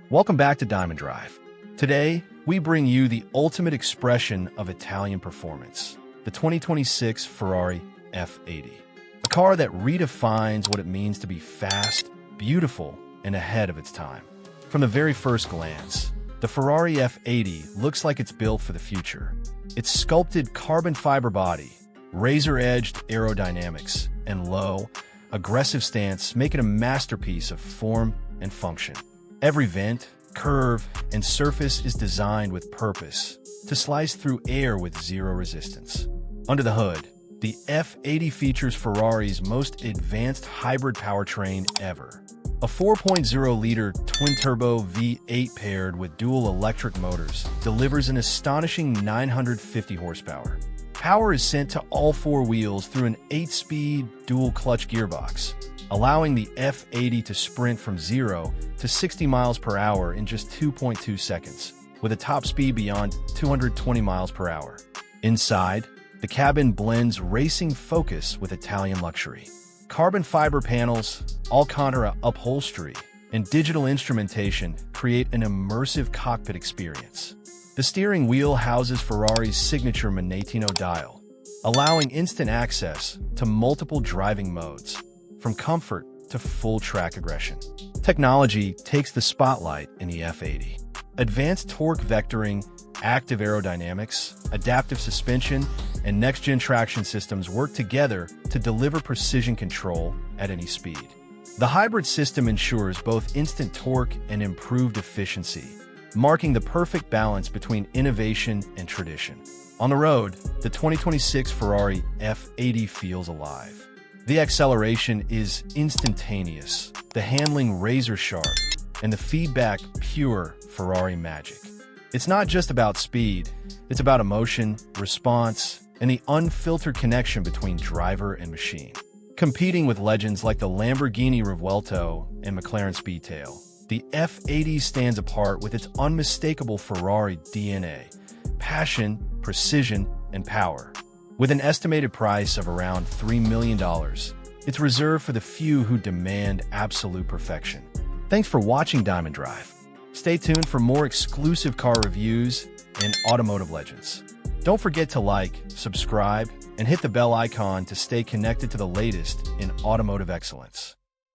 Welcome back to Diamond Drive. Today, we bring you the ultimate expression of Italian performance, the 2026 Ferrari F80. A car that redefines what it means to be fast, beautiful, and ahead of its time. From the very first glance, the Ferrari F80 looks like it's built for the future. Its sculpted carbon fiber body, razor-edged aerodynamics, and low, aggressive stance make it a masterpiece of form and function. Every vent, curve, and surface is designed with purpose to slice through air with zero resistance. Under the hood, the F80 features Ferrari's most advanced hybrid powertrain ever. A 4.0-liter twin-turbo V8 paired with dual electric motors delivers an astonishing 950 horsepower. Power is sent to all four wheels through an 8-speed dual-clutch gearbox, allowing the F80 to sprint from 0 to 60 miles per hour in just 2.2 seconds, with a top speed beyond 220 miles per hour. Inside, the cabin blends racing focus with Italian luxury. Carbon fiber panels, Alcantara upholstery, and digital instrumentation create an immersive cockpit experience. The steering wheel houses Ferrari's signature Manettino dial, allowing instant access to multiple driving modes, from comfort to full-track aggression. Technology takes the spotlight in the F80. Advanced torque vectoring, active aerodynamics, adaptive suspension, and next-gen traction systems work together to deliver precision control at any speed. The hybrid system ensures both instant torque and improved efficiency, marking the perfect balance between innovation and tradition. On the road, the 2026 Ferrari F80 feels alive. The acceleration is instantaneous, the handling razor-sharp, and the feedback pure Ferrari magic. It's not just about speed, it's about emotion, response, and the unfiltered connection between driver and machine. Competing with legends like the Lamborghini Revuelto and McLaren Speedtail, the F80 stands apart with its unmistakable Ferrari DNA, passion, precision, and power. With an estimated price of around $3 million, it's reserved for the few who demand absolute perfection. Thanks for watching Diamond Drive. Stay tuned for more exclusive car reviews and automotive legends. Don't forget to like, subscribe, and hit the bell icon to stay connected to the latest in automotive excellence.